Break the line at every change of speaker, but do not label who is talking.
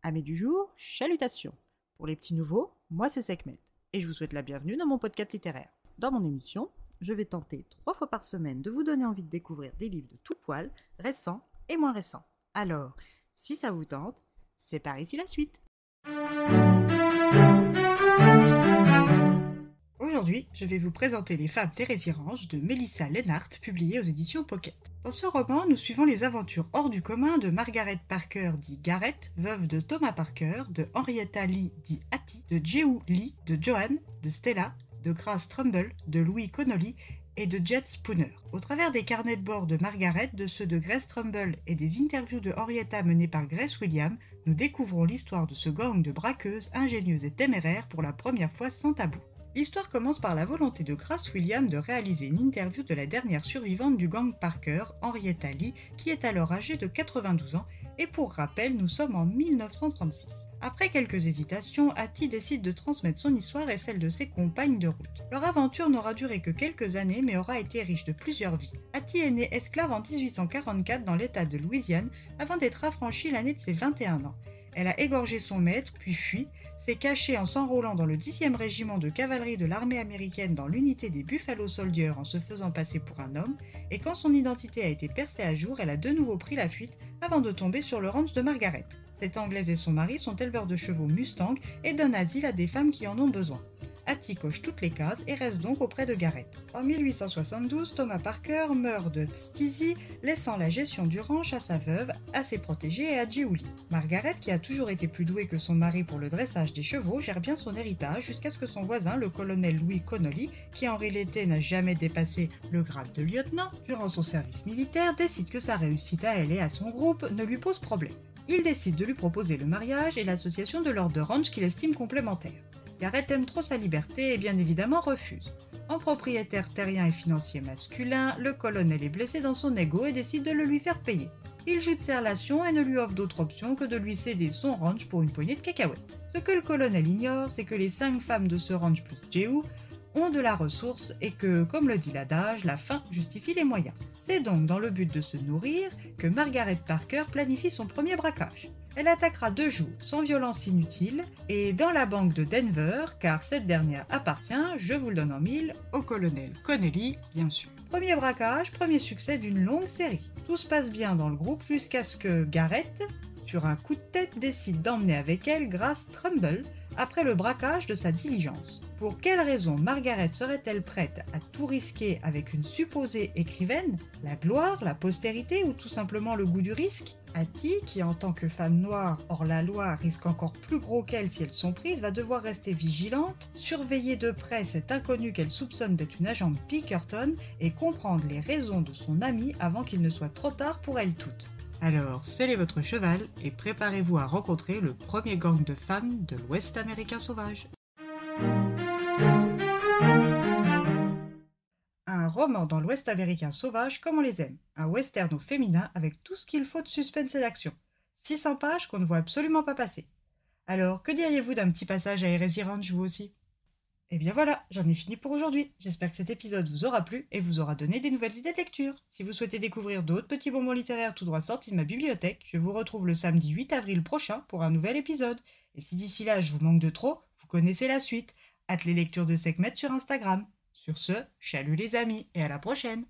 Amis du jour, chalutations. Pour les petits nouveaux, moi c'est Sekhmet, et je vous souhaite la bienvenue dans mon podcast littéraire. Dans mon émission, je vais tenter 3 fois par semaine de vous donner envie de découvrir des livres de tout poil, récents et moins récents. Alors, si ça vous tente, c'est par ici la suite. Aujourd'hui, je vais vous présenter Les Femmes d'Hérésirange de Melissa Lennart, publié aux éditions Pocket. Dans ce roman, nous suivons les aventures hors du commun de Margaret Parker dit Garrett, veuve de Thomas Parker, de Henrietta Lee dit Hattie, de Jehu Lee, de Joanne, de Stella, de Grace Trumbull, de Louis Connolly et de Jet Spooner. Au travers des carnets de bord de Margaret, de ceux de Grace Trumbull et des interviews de Henrietta menées par Grace Williams, nous découvrons l'histoire de ce gang de braqueuses ingénieuses et téméraires pour la première fois sans tabou. L'histoire commence par la volonté de Grace Williams de réaliser une interview de la dernière survivante du gang Parker, Henrietta Lee, qui est alors âgée de 92 ans, et pour rappel, nous sommes en 1936. Après quelques hésitations, Hattie décide de transmettre son histoire et celle de ses compagnes de route. Leur aventure n'aura duré que quelques années, mais aura été riche de plusieurs vies. Hattie est née esclave en 1844 dans l'état de Louisiane, avant d'être affranchie l'année de ses 21 ans. Elle a égorgé son maître, puis fui, s'est cachée en s'enrôlant dans le 10e régiment de cavalerie de l'armée américaine dans l'unité des Buffalo Soldiers en se faisant passer pour un homme, et quand son identité a été percée à jour, elle a de nouveau pris la fuite avant de tomber sur le ranch de Margaret. Cette Anglaise et son mari sont éleveurs de chevaux Mustang et donnent asile à des femmes qui en ont besoin. Hattie coche toutes les cases et reste donc auprès de Garrett. En 1872, Thomas Parker meurt de phtisie, laissant la gestion du ranch à sa veuve, à ses protégés et à Jehu Lee. Margaret, qui a toujours été plus douée que son mari pour le dressage des chevaux, gère bien son héritage jusqu'à ce que son voisin, le colonel Louis Connolly, qui en réalité n'a jamais dépassé le grade de lieutenant durant son service militaire, décide que sa réussite à elle et à son groupe ne lui pose problème. Il décide de lui proposer le mariage et l'association de lords de ranch qu'il estime complémentaires. Garrett aime trop sa liberté et bien évidemment refuse. En propriétaire terrien et financier masculin, le colonel est blessé dans son ego et décide de le lui faire payer. Il joue de ses relations et ne lui offre d'autre option que de lui céder son ranch pour une poignée de cacahuètes. Ce que le colonel ignore, c'est que les 5 femmes de ce ranch plus Jehu ont de la ressource et que, comme le dit l'adage, la fin justifie les moyens. C'est donc dans le but de se nourrir que Margaret Parker planifie son premier braquage. Elle attaquera 2 jours sans violence inutile et dans la banque de Denver, car cette dernière appartient, je vous le donne en mille, au colonel Connolly, bien sûr. Premier braquage, premier succès d'une longue série. Tout se passe bien dans le groupe jusqu'à ce que Garrett, sur un coup de tête, décide d'emmener avec elle Grace Trumbull après le braquage de sa diligence. Pour quelle raison Margaret serait-elle prête à tout risquer avec une supposée écrivaine? La gloire, la postérité ou tout simplement le goût du risque? Hattie, qui en tant que femme noire hors la loi risque encore plus gros qu'elle si elles sont prises, va devoir rester vigilante, surveiller de près cette inconnue qu'elle soupçonne d'être une agente Pinkerton et comprendre les raisons de son amie avant qu'il ne soit trop tard pour elles toutes. Alors, scellez votre cheval et préparez-vous à rencontrer le premier gang de femmes de l'Ouest américain sauvage. Un roman dans l'Ouest américain sauvage comme on les aime. Un western au féminin avec tout ce qu'il faut de suspense et d'action. 600 pages qu'on ne voit absolument pas passer. Alors, que diriez-vous d'un petit passage à Hérésirange vous aussi? Et bien voilà, j'en ai fini pour aujourd'hui. J'espère que cet épisode vous aura plu et vous aura donné des nouvelles idées de lecture. Si vous souhaitez découvrir d'autres petits bonbons littéraires tout droit sortis de ma bibliothèque, je vous retrouve le samedi 8 avril prochain pour un nouvel épisode. Et si d'ici là je vous manque de trop, vous connaissez la suite. Hâte les lectures de Sekhmet sur Instagram. Sur ce, chalut les amis et à la prochaine!